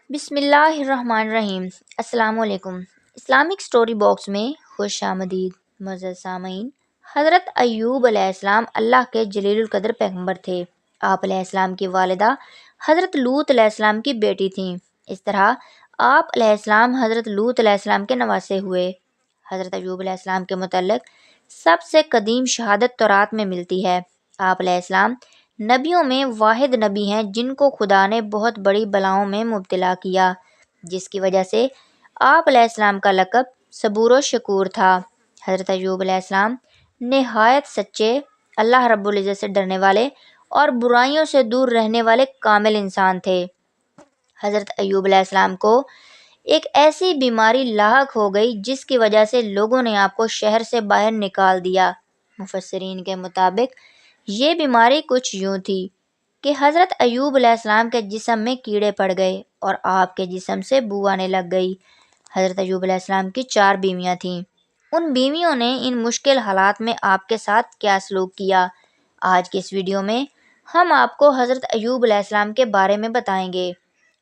بسم اللہ الرحمن الرحیم۔ السلام علیکم۔ اسلامک سٹوری باکس میں خوش آمدید معزز سامعین۔ حضرت ایوب علیہ السلام اللہ کے جلیل القدر پیغمبر تھے۔ آپ علیہ السلام کی والدہ حضرت لوط علیہ السلام کی بیٹی تھیں۔ اس طرح آپ علیہ السلام حضرت لوط علیہ السلام کے نواسے ہوئے۔ حضرت ایوب علیہ السلام کے متعلق سب سے قدیم شہادت تورات میں ملتی ہے۔ آپ علیہ السلام نبیوں میں واحد نبی ہیں جن کو خدا نے بہت بڑی بلاؤں میں مبتلا کیا، جس کی وجہ سے آپ علیہ السلام کا لقب صبور و شکور تھا۔ حضرت ایوب علیہ السلام نہایت سچے، اللہ رب العزت سے ڈرنے والے اور برائیوں سے دور رہنے والے کامل انسان تھے۔ حضرت ایوب علیہ السلام کو ایک ایسی بیماری لاحق ہو گئی جس کی وجہ سے لوگوں نے آپ کو شہر سے باہر نکال دیا۔ مفسرین کے مطابق یہ بیماری کچھ یوں تھی کہ حضرت ایوب علیہ السلام کے جسم میں کیڑے پڑ گئے اور آپ کے جسم سے بو آنے لگ گئی۔ حضرت ایوب علیہ السلام کی 4 بیویاں تھیں۔ ان بیویوں نے ان مشکل حالات میں آپ کے ساتھ کیا سلوک کیا، آج کی اس ویڈیو میں ہم آپ کو حضرت ایوب علیہ السلام کے بارے میں بتائیں گے،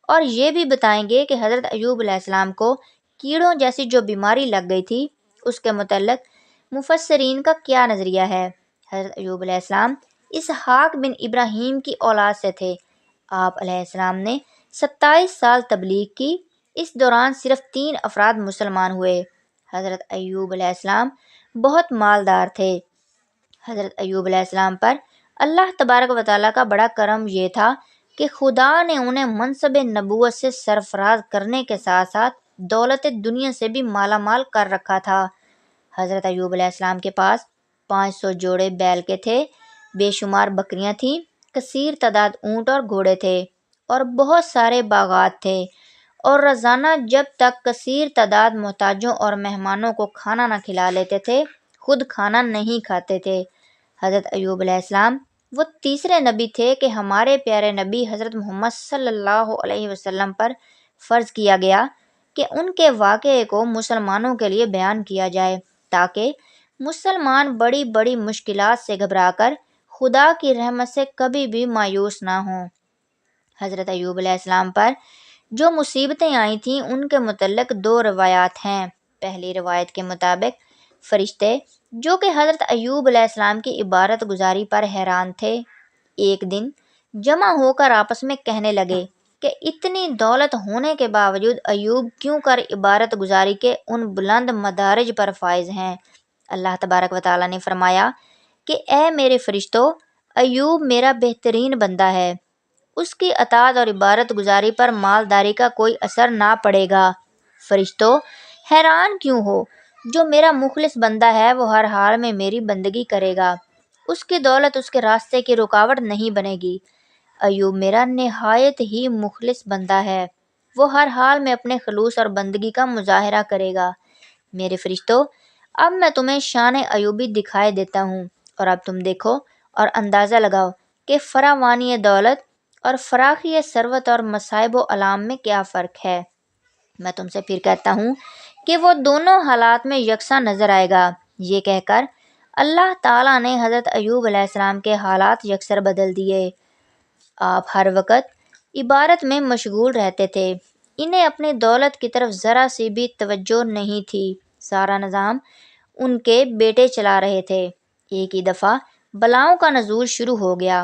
اور یہ بھی بتائیں گے کہ حضرت ایوب علیہ السلام کو کیڑوں جیسی جو بیماری لگ گئی تھی اس کے متعلق مفسرین کا کیا نظریہ ہے۔ حضرت ایوب علیہ السلام اسحاق بن ابراہیم کی اولاد سے تھے۔ آپ علیہ السلام نے 27 سال تبلیغ کی۔ اس دوران صرف 3 افراد مسلمان ہوئے۔ حضرت ایوب علیہ السلام بہت مالدار تھے۔ حضرت ایوب علیہ السلام پر اللہ تبارک و تعالیٰ کا بڑا کرم یہ تھا کہ خدا نے انہیں منصب نبوت سے سرفراز کرنے کے ساتھ ساتھ دولت دنیا سے بھی مالا مال کر رکھا تھا۔ حضرت ایوب علیہ السلام کے پاس 500 جوڑے بیل کے تھے، بے شمار بکریاں تھیں، کثیر تعداد اونٹ اور گھوڑے تھے، اور بہت سارے باغات تھے، اور روزانہ جب تک کثیر تعداد محتاجوں اور مہمانوں کو کھانا نہ کھلا لیتے تھے خود کھانا نہیں کھاتے تھے۔ حضرت ایوب علیہ السلام وہ تیسرے نبی تھے کہ ہمارے پیارے نبی حضرت محمد صلی اللہ علیہ وسلم پر فرض کیا گیا کہ ان کے واقعے کو مسلمانوں کے لیے بیان کیا جائے تاکہ مسلمان بڑی بڑی مشکلات سے گھبرا کر خدا کی رحمت سے کبھی بھی مایوس نہ ہوں۔ حضرت ایوب علیہ السلام پر جو مصیبتیں آئی تھیں ان کے متعلق 2 روایات ہیں۔ پہلی روایت کے مطابق فرشتے جو کہ حضرت ایوب علیہ السلام کی عبادت گزاری پر حیران تھے، ایک دن جمع ہو کر آپس میں کہنے لگے کہ اتنی دولت ہونے کے باوجود ایوب کیوں کر عبادت گزاری کے ان بلند مدارج پر فائز ہیں۔ اللہ تبارک و تعالیٰ نے فرمایا کہ اے میرے فرشتوں، ایوب میرا بہترین بندہ ہے، اس کی اطاعت اور عبادت گزاری پر مالداری کا کوئی اثر نہ پڑے گا۔ فرشتوں، حیران کیوں ہو؟ جو میرا مخلص بندہ ہے وہ ہر حال میں میری بندگی کرے گا، اس کی دولت اس کے راستے کی رکاوٹ نہیں بنے گی۔ ایوب میرا نہایت ہی مخلص بندہ ہے، وہ ہر حال میں اپنے خلوص اور بندگی کا مظاہرہ کرے گا۔ میرے فرشتوں، اب میں تمہیں شان ایوبی دکھائے دیتا ہوں، اور اب تم دیکھو اور اندازہ لگاؤ کہ فراوانی دولت اور فراخی ثروت اور مصائب و آلام میں کیا فرق ہے۔ میں تم سے پھر کہتا ہوں کہ وہ دونوں حالات میں یکساں نظر آئے گا۔ یہ کہہ کر اللہ تعالیٰ نے حضرت ایوب علیہ السلام کے حالات یکسر بدل دیے۔ آپ ہر وقت عبادت میں مشغول رہتے تھے، انہیں اپنی دولت کی طرف ذرا سی بھی توجہ نہیں تھی، سارا نظام ان کے بیٹے چلا رہے تھے۔ ایک ہی دفعہ بلاؤں کا نزول شروع ہو گیا۔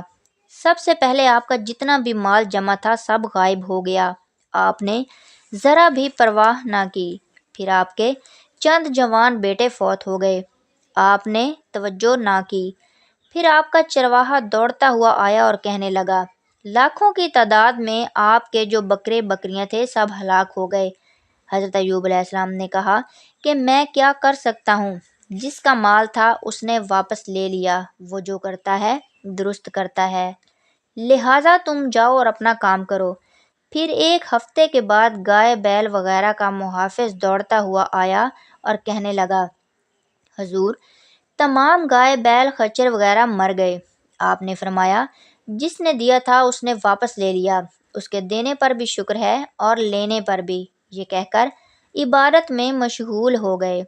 سب سے پہلے آپ کا جتنا بھی مال جمع تھا سب غائب ہو گیا، آپ نے ذرا بھی پرواہ نہ کی۔ پھر آپ کے چند جوان بیٹے فوت ہو گئے، آپ نے توجہ نہ کی۔ پھر آپ کا چرواہا دوڑتا ہوا آیا اور کہنے لگا، لاکھوں کی تعداد میں آپ کے جو بکرے بکریاں تھے سب ہلاک ہو گئے۔ حضرت ایوب علیہ السلام نے کہا کہ میں کیا کر سکتا ہوں؟ جس کا مال تھا اس نے واپس لے لیا، وہ جو کرتا ہے درست کرتا ہے، لہٰذا تم جاؤ اور اپنا کام کرو۔ پھر 1 ہفتے کے بعد گائے بیل وغیرہ کا محافظ دوڑتا ہوا آیا اور کہنے لگا، حضور، تمام گائے بیل خچر وغیرہ مر گئے۔ آپ نے فرمایا، جس نے دیا تھا اس نے واپس لے لیا، اس کے دینے پر بھی شکر ہے اور لینے پر بھی۔ یہ کہہ کر عبادت میں مشغول ہو گئے۔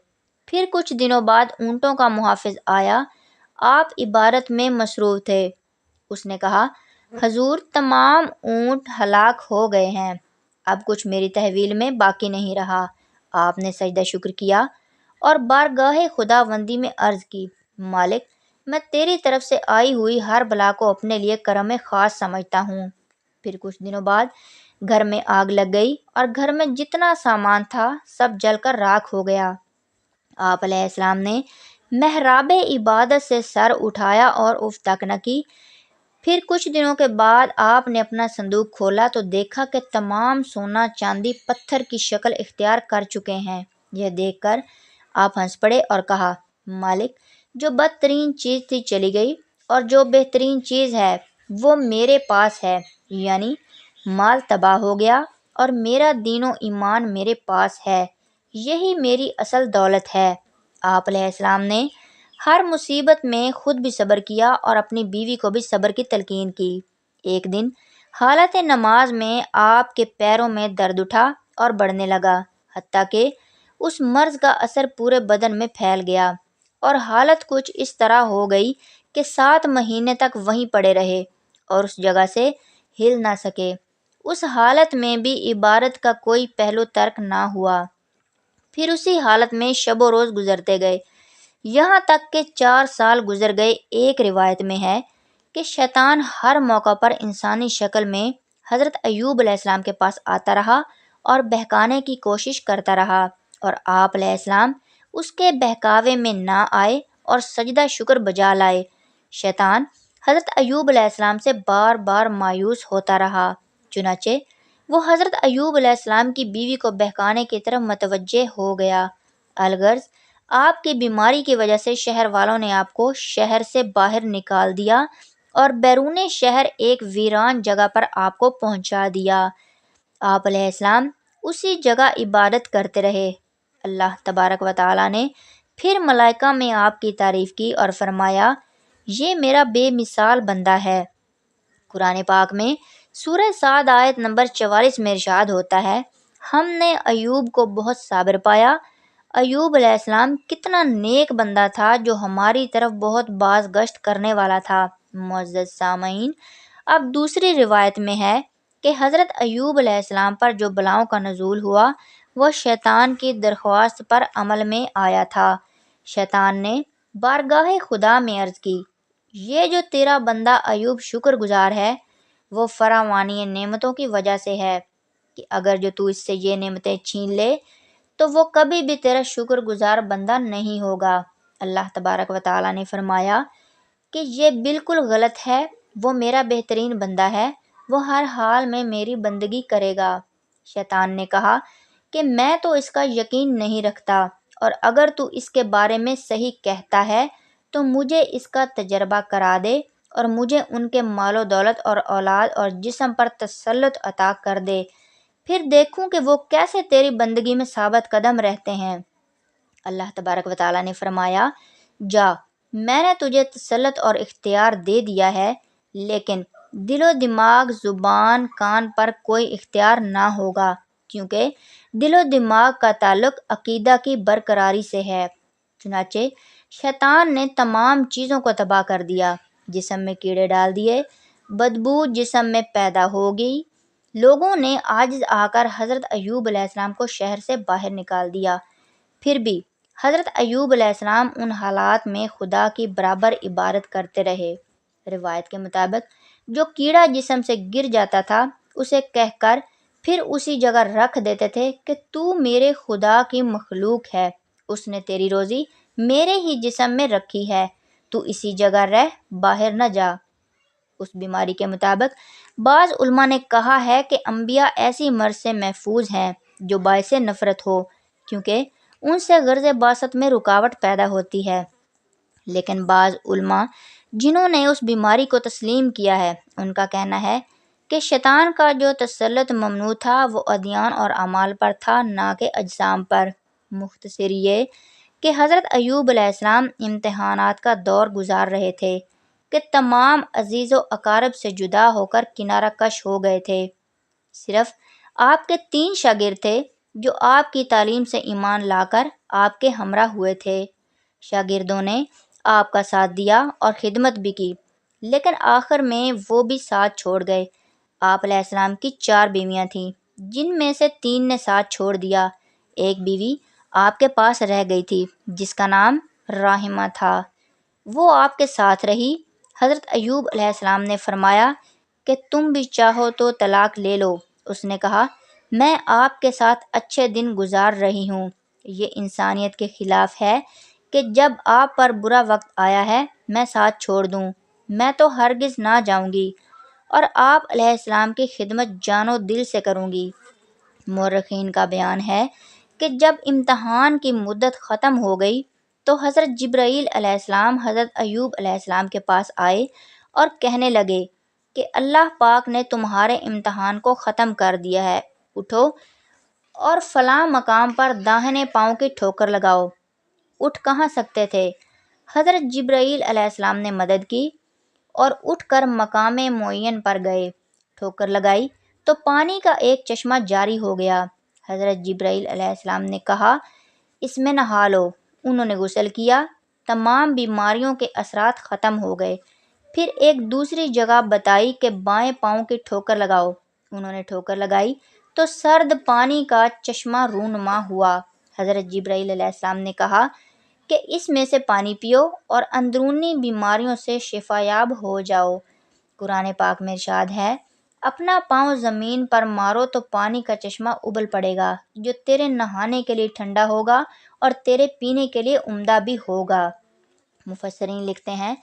پھر کچھ دنوں بعد اونٹوں کا محافظ آیا، آپ عبادت میں مصروف تھے۔ اس نے کہا، حضور، تمام اونٹ ہلاک ہو گئے ہیں۔ اب کچھ میری تحویل میں باقی نہیں رہا۔ آپ نے سجدہ شکر کیا اور بارگاہ خداوندی میں عرض کی، مالک، میں تیری طرف سے آئی ہوئی ہر بلا کو اپنے لیے کرم خاص سمجھتا ہوں۔ پھر کچھ دنوں بعد گھر میں آگ لگ گئی اور گھر میں جتنا سامان تھا سب جل کر راکھ ہو گیا۔ آپ علیہ السلام نے محراب عبادت سے سر اٹھایا اور اف تک نہ کی۔ پھر کچھ دنوں کے بعد آپ نے اپنا صندوق کھولا تو دیکھا کہ تمام سونا چاندی پتھر کی شکل اختیار کر چکے ہیں۔ یہ دیکھ کر آپ ہنس پڑے اور کہا، مالک، جو بدترین چیز تھی چلی گئی اور جو بہترین چیز ہے وہ میرے پاس ہے، یعنی مال تباہ ہو گیا اور میرا دین و ایمان میرے پاس ہے، یہی میری اصل دولت ہے۔ آپ علیہ السلام نے ہر مصیبت میں خود بھی صبر کیا اور اپنی بیوی کو بھی صبر کی تلقین کی۔ ایک دن حالت نماز میں آپ کے پیروں میں درد اٹھا اور بڑھنے لگا، حتیٰ کہ اس مرض کا اثر پورے بدن میں پھیل گیا اور حالت کچھ اس طرح ہو گئی کہ 7 مہینے تک وہیں پڑے رہے اور اس جگہ سے ہل نہ سکے۔ اس حالت میں بھی عبادت کا کوئی پہلو ترک نہ ہوا۔ پھر اسی حالت میں شب و روز گزرتے گئے، یہاں تک کہ 4 سال گزر گئے۔ ایک روایت میں ہے کہ شیطان ہر موقع پر انسانی شکل میں حضرت ایوب علیہ السلام کے پاس آتا رہا اور بہکانے کی کوشش کرتا رہا، اور آپ علیہ السلام اس کے بہکاوے میں نہ آئے اور سجدہ شکر بجا لائے۔ شیطان حضرت ایوب علیہ السلام سے بار بار مایوس ہوتا رہا، چنانچہ وہ حضرت ایوب علیہ السلام کی بیوی کو بہکانے کی طرف متوجہ ہو گیا۔ الغرض آپ کی بیماری کی وجہ سے شہر والوں نے آپ کو شہر سے باہر نکال دیا اور بیرون شہر ایک ویران جگہ پر آپ کو پہنچا دیا۔ آپ علیہ السلام اسی جگہ عبادت کرتے رہے۔ اللہ تبارک و تعالیٰ نے پھر ملائکہ میں آپ کی تعریف کی اور فرمایا، یہ میرا بے مثال بندہ ہے۔ قرآن پاک میں سورہ صاد آیت نمبر 44 میں ارشاد ہوتا ہے، ہم نے ایوب کو بہت صابر پایا۔ ایوب علیہ السلام کتنا نیک بندہ تھا جو ہماری طرف بہت باز گشت کرنے والا تھا۔ معزز سامعین، اب دوسری روایت میں ہے کہ حضرت ایوب علیہ السلام پر جو بلاؤں کا نزول ہوا وہ شیطان کی درخواست پر عمل میں آیا تھا۔ شیطان نے بارگاہ خدا میں عرض کی، یہ جو تیرا بندہ ایوب شکر گزار ہے وہ فراوانی نعمتوں کی وجہ سے ہے، کہ اگر جو تو اس سے یہ نعمتیں چھین لے تو وہ کبھی بھی تیرا شکر گزار بندہ نہیں ہوگا۔ اللہ تبارک و تعالیٰ نے فرمایا کہ یہ بالکل غلط ہے، وہ میرا بہترین بندہ ہے، وہ ہر حال میں میری بندگی کرے گا۔ شیطان نے کہا کہ میں تو اس کا یقین نہیں رکھتا، اور اگر تو اس کے بارے میں صحیح کہتا ہے تو مجھے اس کا تجربہ کرا دے اور مجھے ان کے مال و دولت اور اولاد اور جسم پر تسلط عطا کر دے، پھر دیکھوں کہ وہ کیسے تیری بندگی میں ثابت قدم رہتے ہیں۔ اللہ تبارک و تعالیٰ نے فرمایا، جا، میں نے تجھے تسلط اور اختیار دے دیا ہے، لیکن دل و دماغ، زبان، کان پر کوئی اختیار نہ ہوگا، کیونکہ دل و دماغ کا تعلق عقیدہ کی برقراری سے ہے۔ چنانچہ شیطان نے تمام چیزوں کو تباہ کر دیا، جسم میں کیڑے ڈال دیے، بدبو جسم میں پیدا ہوگی۔ لوگوں نے عاجز آ کر حضرت ایوب علیہ السلام کو شہر سے باہر نکال دیا، پھر بھی حضرت ایوب علیہ السلام ان حالات میں خدا کی برابر عبادت کرتے رہے۔ روایت کے مطابق جو کیڑا جسم سے گر جاتا تھا اسے کہہ کر پھر اسی جگہ رکھ دیتے تھے کہ تو میرے خدا کی مخلوق ہے، اس نے تیری روزی میرے ہی جسم میں رکھی ہے، تو اسی جگہ رہ، باہر نہ جا۔ اس بیماری کے مطابق بعض علماء نے کہا ہے کہ انبیاء ایسی مرض سے محفوظ ہیں جو باعث نفرت ہو، کیونکہ ان سے غرض باسط میں رکاوٹ پیدا ہوتی ہے، لیکن بعض علماء جنہوں نے اس بیماری کو تسلیم کیا ہے ان کا کہنا ہے کہ شیطان کا جو تسلط ممنوع تھا وہ ادیان اور اعمال پر تھا، نہ کہ اجسام پر۔ مختصر یہ کہ حضرت ایوب علیہ السلام امتحانات کا دور گزار رہے تھے کہ تمام عزیز و اقارب سے جدا ہو کر کنارہ کش ہو گئے تھے۔ صرف آپ کے 3 شاگرد تھے جو آپ کی تعلیم سے ایمان لا کر آپ کے ہمراہ ہوئے تھے۔ شاگردوں نے آپ کا ساتھ دیا اور خدمت بھی کی، لیکن آخر میں وہ بھی ساتھ چھوڑ گئے۔ آپ علیہ السلام کی 4 بیویاں تھیں، جن میں سے 3 نے ساتھ چھوڑ دیا۔ ایک بیوی آپ کے پاس رہ گئی تھی جس کا نام راحمہ تھا، وہ آپ کے ساتھ رہی۔ حضرت ایوب علیہ السلام نے فرمایا کہ تم بھی چاہو تو طلاق لے لو۔ اس نے کہا میں آپ کے ساتھ اچھے دن گزار رہی ہوں۔ یہ انسانیت کے خلاف ہے کہ جب آپ پر برا وقت آیا ہے میں ساتھ چھوڑ دوں، میں تو ہرگز نہ جاؤں گی اور آپ علیہ السلام کی خدمت جان و دل سے کروں گی۔ مورخین کا بیان ہے کہ جب امتحان کی مدت ختم ہو گئی تو حضرت جبرائیل علیہ السلام حضرت ایوب علیہ السلام کے پاس آئے اور کہنے لگے کہ اللہ پاک نے تمہارے امتحان کو ختم کر دیا ہے، اٹھو اور فلاں مقام پر داہنے پاؤں کی ٹھوکر لگاؤ۔ اٹھ کہاں سکتے تھے؟ حضرت جبرائیل علیہ السلام نے مدد کی اور اٹھ کر مقام معین پر گئے، ٹھوکر لگائی تو پانی کا ایک چشمہ جاری ہو گیا۔ حضرت جبرائیل علیہ السلام نے کہا اس میں نہا لو۔ انہوں نے غسل کیا، تمام بیماریوں کے اثرات ختم ہو گئے۔ پھر ایک دوسری جگہ بتائی کہ بائیں پاؤں کی ٹھوکر لگاؤ۔ انہوں نے ٹھوکر لگائی تو سرد پانی کا چشمہ رونما ہوا۔ حضرت جبرائیل علیہ السلام نے کہا کہ اس میں سے پانی پیو اور اندرونی بیماریوں سے شفا یاب ہو جاؤ۔ قرآن پاک میں ارشاد ہے اپنا پاؤں زمین پر مارو تو پانی کا چشمہ ابل پڑے گا جو تیرے نہانے کے لیے ٹھنڈا ہوگا اور تیرے پینے کے لیے عمدہ بھی ہوگا۔ مفسرین لکھتے ہیں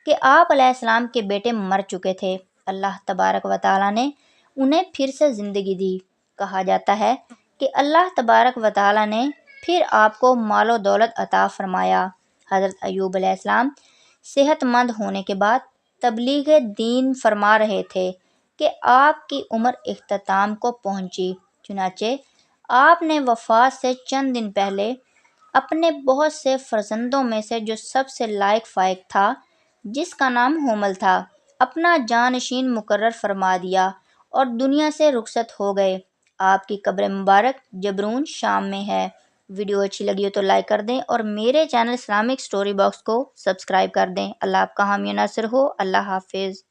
کہ آپ علیہ السلام کے بیٹے مر چکے تھے، اللہ تبارک و تعالیٰ نے انہیں پھر سے زندگی دی۔ کہا جاتا ہے کہ اللہ تبارک و تعالیٰ نے پھر آپ کو مال و دولت عطا فرمایا۔ حضرت ایوب علیہ السلام صحت مند ہونے کے بعد تبلیغ دین فرما رہے تھے کہ آپ کی عمر اختتام کو پہنچی، چنانچہ آپ نے وفات سے چند دن پہلے اپنے بہت سے فرزندوں میں سے جو سب سے لائق فائق تھا، جس کا نام حمل تھا، اپنا جانشین مقرر فرما دیا اور دنیا سے رخصت ہو گئے۔ آپ کی قبر مبارک جبرون شام میں ہے۔ ویڈیو اچھی لگی ہو تو لائک کر دیں اور میرے چینل اسلامک سٹوری باکس کو سبسکرائب کر دیں۔ اللہ آپ کا حامی و ناصر ہو۔ اللہ حافظ۔